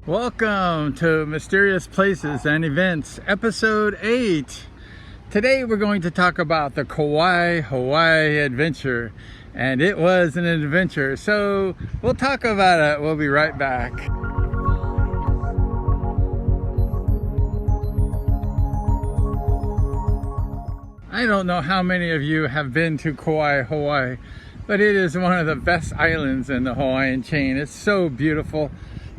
Welcome to Mysterious Places and Events, Episode 8. Today we're going to talk about the Kauai, Hawaii adventure. And it was an adventure, so we'll talk about it. We'll be right back. I don't know how many of you have been to Kauai, Hawaii, but it is one of the best islands in the Hawaiian chain. It's so beautiful.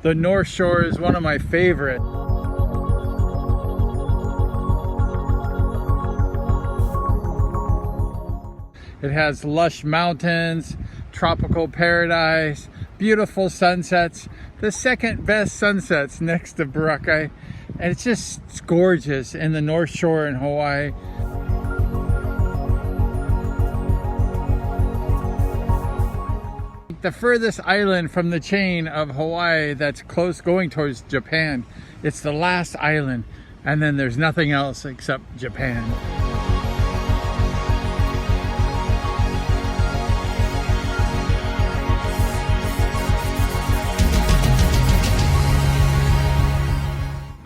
The North Shore is one of my favorite. It has lush mountains, tropical paradise, beautiful sunsets, the second best sunsets next to Boracay, and it's just gorgeous in the North Shore in Hawaii. The furthest island from the chain of Hawaii that's close going towards Japan. It's the last island, and then there's nothing else except Japan.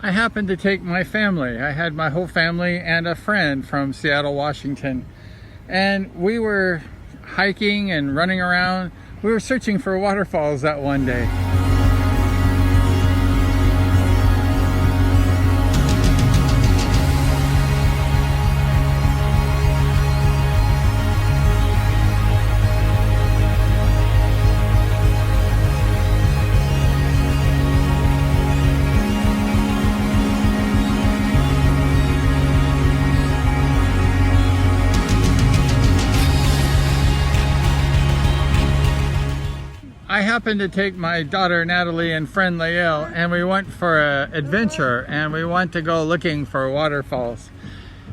I happened to take my family. I had my whole family and a friend from Seattle, Washington, and we were hiking and running around. We were searching for waterfalls that one day. I happened to take my daughter Natalie and friend Lael, and we went for an adventure, and we went to go looking for waterfalls.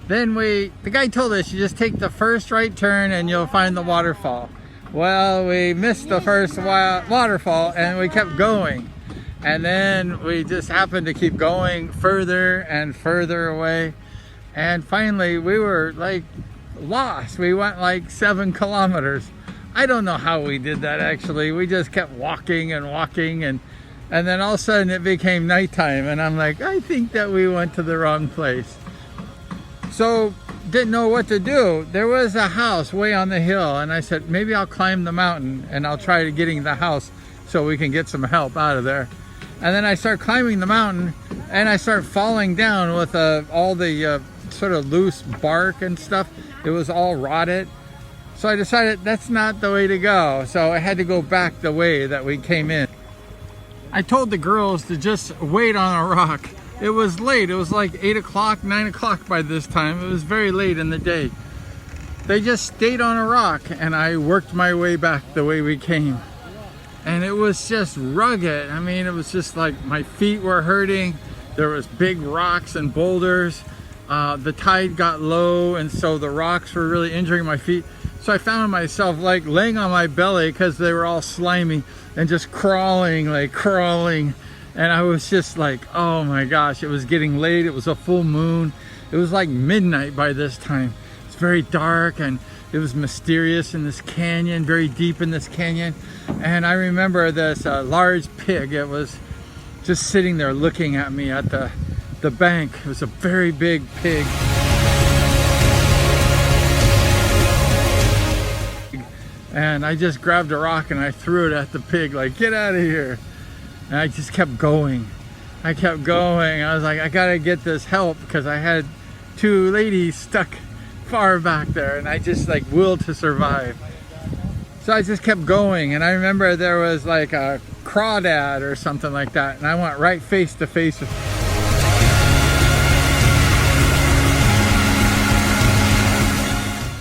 Then the guy told us, you just take the first right turn and you'll find the waterfall. Well, we missed the first waterfall and we kept going. And then we just happened to keep going further and further away. And finally we were like lost. We went like 7 kilometers. I don't know how we did that actually. We just kept walking and walking, and then all of a sudden it became nighttime, and I'm like, I think that we went to the wrong place. So didn't know what to do. There was a house way on the hill, and I said maybe I'll climb the mountain and I'll try to getting the house so we can get some help out of there. And then I start climbing the mountain and I start falling down with all the sort of loose bark and stuff. It was all rotted. So I decided that's not the way to go. So I had to go back the way that we came in. I told the girls to just wait on a rock. It was late. It was like 8 o'clock, 9 o'clock by this time. It was very late in the day. They just stayed on a rock, and I worked my way back the way we came. And it was just rugged. I mean, it was just like my feet were hurting. There was big rocks and boulders. The tide got low, and so the rocks were really injuring my feet. So I found myself like laying on my belly because they were all slimy and just crawling. And I was just like, oh my gosh, it was getting late. It was a full moon. It was like midnight by this time. It's very dark, and it was mysterious in this canyon, very deep in this canyon. And I remember this large pig. It was just sitting there looking at me at the bank. It was a very big pig. And I just grabbed a rock and I threw it at the pig, like, get out of here. And I just kept going. I kept going. I was like, I gotta get this help, because I had 2 ladies stuck far back there, and I just like willed to survive. So I just kept going, and I remember there was like a crawdad or something like that, and I went right face to face with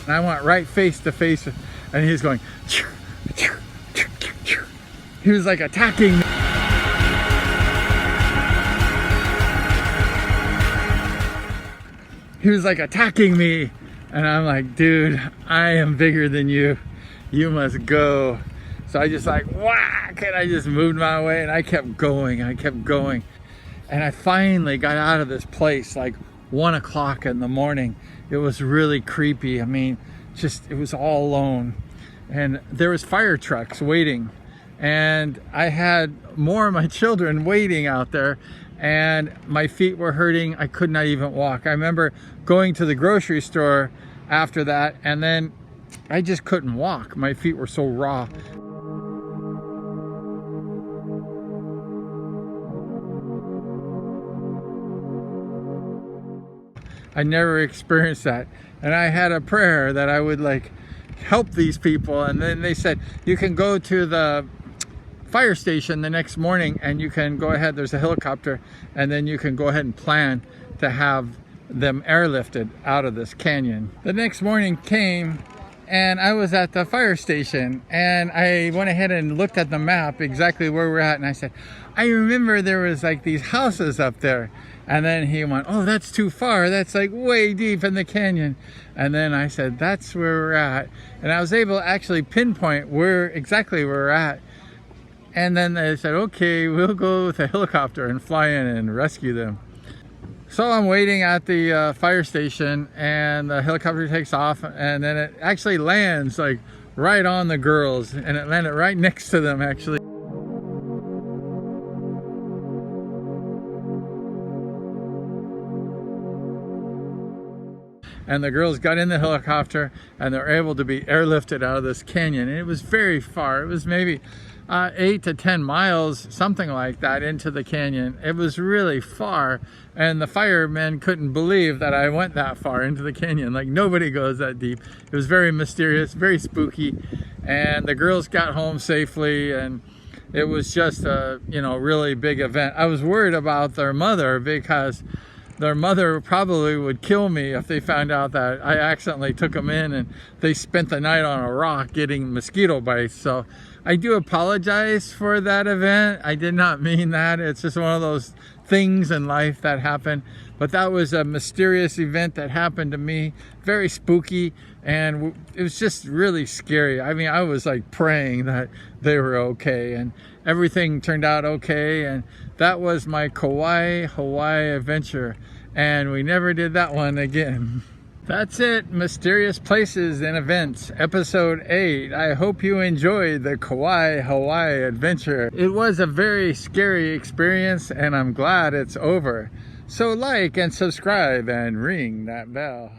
and I went right face to face with, and he was going, he was like attacking me. He was like attacking me, and I'm like, dude, I am bigger than you. You must go. So I just like whack, and I just moved my way, and I kept going. And I finally got out of this place like 1 o'clock in the morning. It was really creepy. I mean, just, it was all alone. And there was fire trucks waiting and I had more of my children waiting out there, and my feet were hurting. I could not even walk. I remember going to the grocery store after that, and then I just couldn't walk. My feet were so raw. I never experienced that. And I had a prayer that I would like help these people, and then they said you can go to the fire station the next morning and you can go ahead, there's a helicopter, and then you can go ahead and plan to have them airlifted out of this canyon. The next morning came and I was at the fire station, and I went ahead and looked at the map exactly where we're at, and I said, I remember there was like these houses up there. And then he went, oh, that's too far. That's like way deep in the canyon. And then I said, that's where we're at. And I was able to actually pinpoint exactly where we're at. And then they said, okay, we'll go with a helicopter and fly in and rescue them. So I'm waiting at the fire station, and the helicopter takes off, and then it actually lands like right on the girls, and it landed right next to them actually. And the girls got in the helicopter and they're able to be airlifted out of this canyon. And it was very far. It was maybe 8 to 10 miles, something like that, into the canyon. It was really far. And the firemen couldn't believe that I went that far into the canyon. Like, nobody goes that deep. It was very mysterious, very spooky. And the girls got home safely, and it was just a, really big event. I was worried about their mother, because their mother probably would kill me if they found out that I accidentally took them in and they spent the night on a rock getting mosquito bites. So I do apologize for that event. I did not mean that. It's just one of those things in life that happen. But that was a mysterious event that happened to me, very spooky, and it was just really scary. I mean, I was like praying that they were okay, and everything turned out okay. And that was my Kauai, Hawaii adventure, and we never did that one again. That's it, Mysterious Places and Events, episode 8. I hope you enjoyed the Kauai, Hawaii adventure. It was a very scary experience, and I'm glad it's over. So like and subscribe and ring that bell.